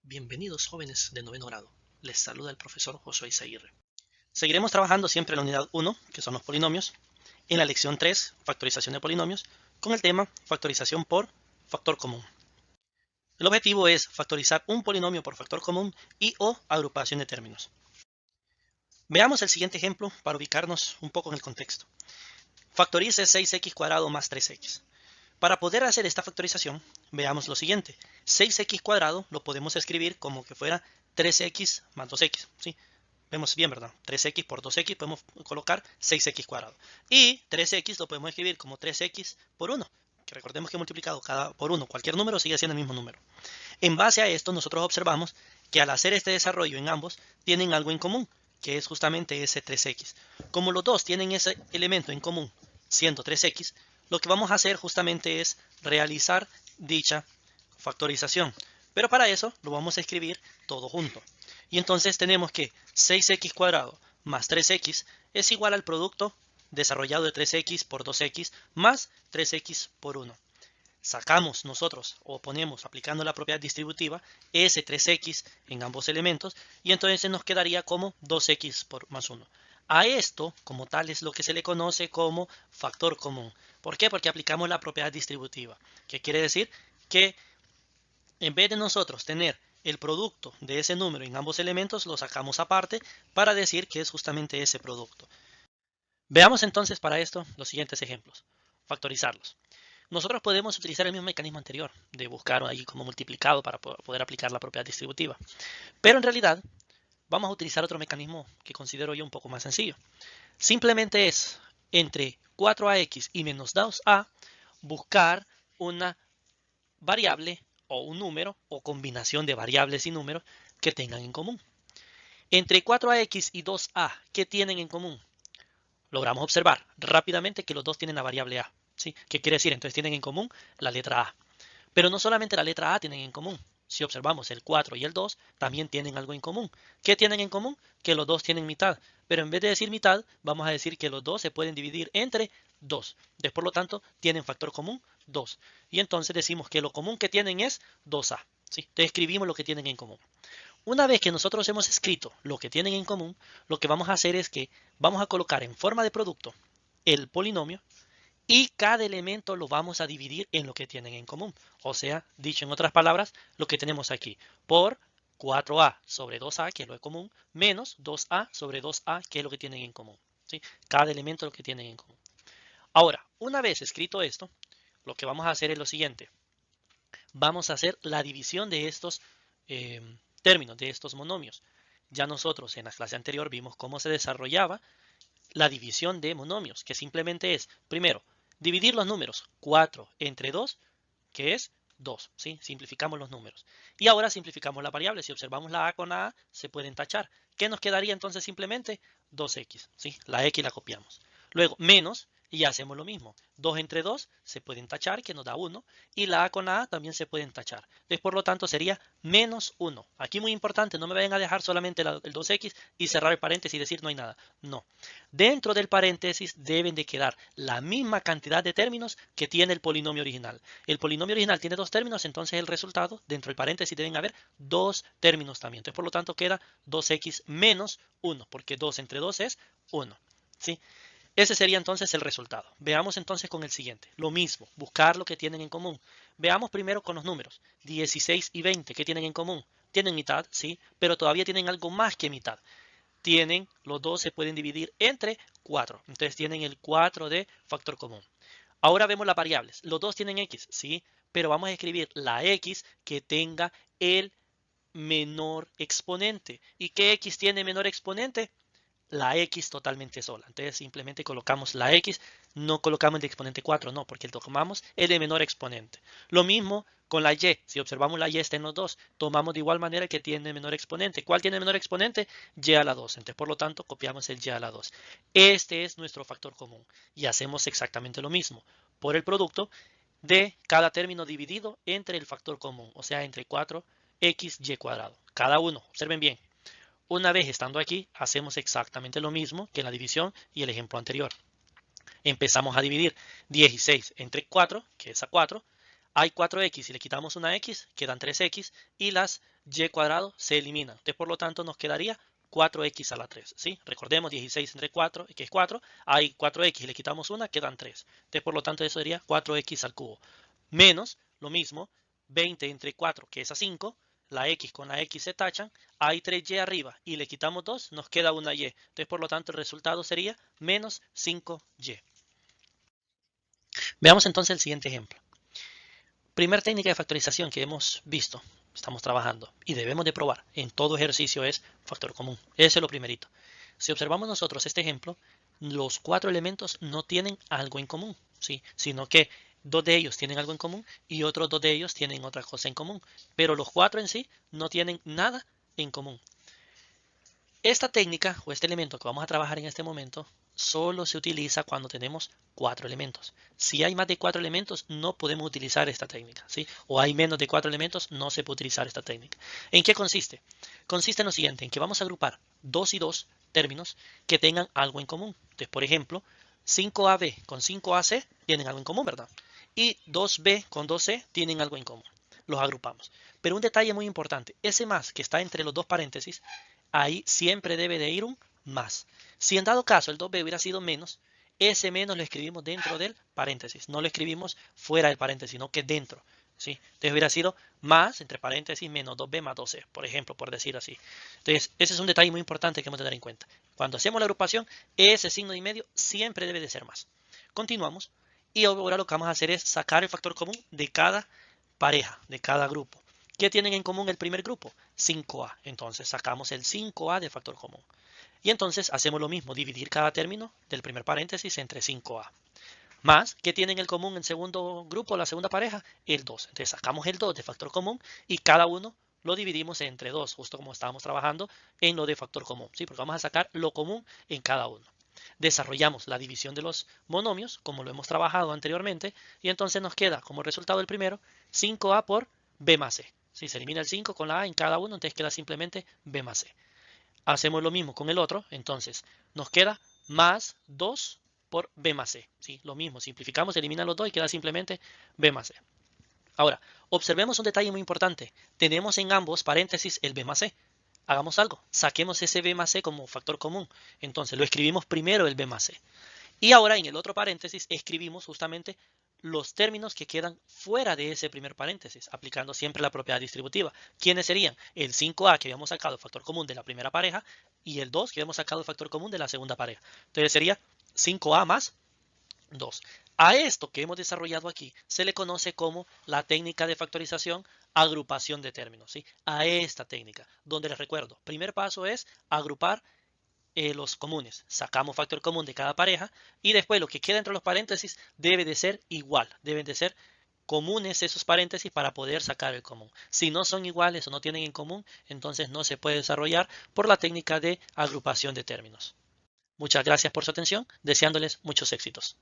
Bienvenidos jóvenes de noveno grado. Les saluda el profesor Josué Izaguirre. Seguiremos trabajando siempre en la unidad 1, que son los polinomios, en la lección 3, factorización de polinomios, con el tema factorización por factor común. El objetivo es factorizar un polinomio por factor común y o agrupación de términos. Veamos el siguiente ejemplo para ubicarnos un poco en el contexto. Factorice 6x cuadrado más 3x. Para poder hacer esta factorización, veamos lo siguiente. 6x cuadrado lo podemos escribir como que fuera 3x más 2x. ¿Sí? Vemos bien, ¿verdad? 3x por 2x podemos colocar 6x cuadrado. Y 3x lo podemos escribir como 3x por 1. Que recordemos que multiplicado cada por 1, cualquier número sigue siendo el mismo número. En base a esto, nosotros observamos que al hacer este desarrollo en ambos, tienen algo en común, que es justamente ese 3x. Como los dos tienen ese elemento en común, siendo 3x, lo que vamos a hacer justamente es realizar dicha factorización. Pero para eso lo vamos a escribir todo junto. Y entonces tenemos que 6x cuadrado más 3x es igual al producto desarrollado de 3x por 2x más 3x por 1. Sacamos nosotros o ponemos aplicando la propiedad distributiva ese 3x en ambos elementos y entonces nos quedaría como 2x por más 1. A esto, como tal, es lo que se le conoce como factor común. ¿Por qué? Porque aplicamos la propiedad distributiva, que quiere decir que en vez de nosotros tener el producto de ese número en ambos elementos, lo sacamos aparte para decir que es justamente ese producto. Veamos entonces para esto los siguientes ejemplos. Factorizarlos. Nosotros podemos utilizar el mismo mecanismo anterior de buscar ahí como multiplicado para poder aplicar la propiedad distributiva. Pero en realidad vamos a utilizar otro mecanismo que considero yo un poco más sencillo. Simplemente es entre 4ax y menos 2a buscar una variable o un número o combinación de variables y números que tengan en común. Entre 4ax y 2a, ¿qué tienen en común? Logramos observar rápidamente que los dos tienen la variable a. ¿Sí? ¿Qué quiere decir? Entonces tienen en común la letra a. Pero no solamente la letra a tienen en común. Si observamos el 4 y el 2, también tienen algo en común. ¿Qué tienen en común? Que los dos tienen mitad. Pero en vez de decir mitad, vamos a decir que los dos se pueden dividir entre 2. Por lo tanto, tienen factor común 2. Y entonces decimos que lo común que tienen es 2a. ¿Sí? Entonces escribimos lo que tienen en común. Una vez que nosotros hemos escrito lo que tienen en común, lo que vamos a hacer es que vamos a colocar en forma de producto el polinomio y cada elemento lo vamos a dividir en lo que tienen en común. O sea, dicho en otras palabras, lo que tenemos aquí por 4a sobre 2a, que es lo de común, menos 2a sobre 2a, que es lo que tienen en común. ¿Sí? Cada elemento lo que tienen en común. Ahora, una vez escrito esto, lo que vamos a hacer es lo siguiente. Vamos a hacer la división de estos términos, de estos monomios. Ya nosotros en la clase anterior vimos cómo se desarrollaba la división de monomios, que simplemente es, primero, dividir los números 4 entre 2, que es 2, ¿sí? Simplificamos los números. Y ahora simplificamos la variable. Si observamos la a con la a, se pueden tachar. ¿Qué nos quedaría entonces simplemente? 2x, ¿sí? La x la copiamos. Luego, menos, y hacemos lo mismo. 2 entre 2 se pueden tachar, que nos da 1. Y la a con la a también se pueden tachar. Entonces, por lo tanto, sería menos 1. Aquí muy importante, no me vayan a dejar solamente el 2x y cerrar el paréntesis y decir no hay nada. No. Dentro del paréntesis deben de quedar la misma cantidad de términos que tiene el polinomio original. El polinomio original tiene dos términos, entonces el resultado, dentro del paréntesis deben haber dos términos también. Entonces, por lo tanto, queda 2x menos 1, porque 2 entre 2 es 1. ¿Sí? Ese sería entonces el resultado. Veamos entonces con el siguiente. Lo mismo, buscar lo que tienen en común. Veamos primero con los números. 16 y 20, ¿qué tienen en común? Tienen mitad, sí, pero todavía tienen algo más que mitad. Los dos se pueden dividir entre 4. Entonces tienen el 4 de factor común. Ahora vemos las variables. Los dos tienen x, sí, pero vamos a escribir la x que tenga el menor exponente. ¿Y qué x tiene menor exponente? La x totalmente sola. Entonces simplemente colocamos la x, no colocamos el de exponente 4, no, porque tomamos el de menor exponente. Lo mismo con la y. Si observamos la y está en los dos, tomamos de igual manera que tiene menor exponente. ¿Cuál tiene menor exponente? Y a la 2. Entonces, por lo tanto, copiamos el y a la 2. Este es nuestro factor común. Y hacemos exactamente lo mismo. Por el producto de cada término dividido entre el factor común, o sea, entre 4xy cuadrado. Cada uno, observen bien. Una vez estando aquí, hacemos exactamente lo mismo que en la división y el ejemplo anterior. Empezamos a dividir 16 entre 4, que es a 4. Hay 4x y le quitamos una x, quedan 3x y las y cuadrado se eliminan. Entonces, por lo tanto, nos quedaría 4x a la 3. ¿Sí? Recordemos 16 entre 4, que es 4. Hay 4x y le quitamos una, quedan 3. Entonces, por lo tanto, eso sería 4x al cubo. Menos, lo mismo, 20 entre 4, que es a 5. La x con la x se tachan. Hay 3y arriba y le quitamos 2, nos queda una y. Entonces, por lo tanto, el resultado sería menos 5y. Veamos entonces el siguiente ejemplo. Primera técnica de factorización que hemos visto, estamos trabajando y debemos de probar en todo ejercicio es factor común. Ese es lo primerito. Si observamos nosotros este ejemplo, los 4 elementos no tienen algo en común, ¿sí? Sino que 2 de ellos tienen algo en común y otros 2 de ellos tienen otra cosa en común. Pero los 4 en sí no tienen nada en común. Esta técnica o este elemento que vamos a trabajar en este momento solo se utiliza cuando tenemos 4 elementos. Si hay más de 4 elementos no podemos utilizar esta técnica, ¿sí? O hay menos de 4 elementos no se puede utilizar esta técnica. ¿En qué consiste? Consiste en lo siguiente, en que vamos a agrupar 2 y 2 términos que tengan algo en común. Entonces, por ejemplo, 5AB con 5AC tienen algo en común, ¿verdad? Y 2B con 2C tienen algo en común. Los agrupamos. Pero un detalle muy importante, ese más que está entre los dos paréntesis, ahí siempre debe de ir un más. Si en dado caso el 2b hubiera sido menos, ese menos lo escribimos dentro del paréntesis. No lo escribimos fuera del paréntesis, sino que dentro. ¿Sí? Entonces hubiera sido más, entre paréntesis, menos 2b más 2c, por ejemplo, por decir así. Entonces, ese es un detalle muy importante que hemos de tener en cuenta. Cuando hacemos la agrupación, ese signo y medio siempre debe de ser más. Continuamos. Y ahora lo que vamos a hacer es sacar el factor común de cada pareja, de cada grupo. ¿Qué tienen en común el primer grupo? 5a. Entonces sacamos el 5a de factor común. Y entonces hacemos lo mismo, dividir cada término del primer paréntesis entre 5a. Más, ¿qué tienen en común el segundo grupo, la segunda pareja? El 2. Entonces sacamos el 2 de factor común y cada uno lo dividimos entre 2, justo como estábamos trabajando en lo de factor común. ¿Sí? Porque vamos a sacar lo común en cada uno. Desarrollamos la división de los monomios, como lo hemos trabajado anteriormente, y entonces nos queda como resultado del primero 5a por b más c. Si se elimina el 5 con la a en cada uno, entonces queda simplemente b más c. Hacemos lo mismo con el otro, entonces nos queda más 2 por b más c. ¿Sí? Lo mismo, simplificamos, eliminan los 2 y queda simplemente b más c. Ahora, observemos un detalle muy importante. Tenemos en ambos paréntesis el b más c. Hagamos algo, saquemos ese b más c como factor común. Entonces lo escribimos primero el b más c. Y ahora en el otro paréntesis escribimos justamente los términos que quedan fuera de ese primer paréntesis, aplicando siempre la propiedad distributiva. ¿Quiénes serían? El 5a que habíamos sacado factor común de la primera pareja y el 2 que habíamos sacado factor común de la segunda pareja. Entonces sería 5a más 2. A esto que hemos desarrollado aquí se le conoce como la técnica de factorización agrupación de términos. ¿Sí? A esta técnica, donde les recuerdo, primer paso es agrupar los comunes. Sacamos factor común de cada pareja y después lo que queda entre los paréntesis debe de ser igual. Deben de ser comunes esos paréntesis para poder sacar el común. Si no son iguales o no tienen en común, entonces no se puede desarrollar por la técnica de agrupación de términos. Muchas gracias por su atención, deseándoles muchos éxitos.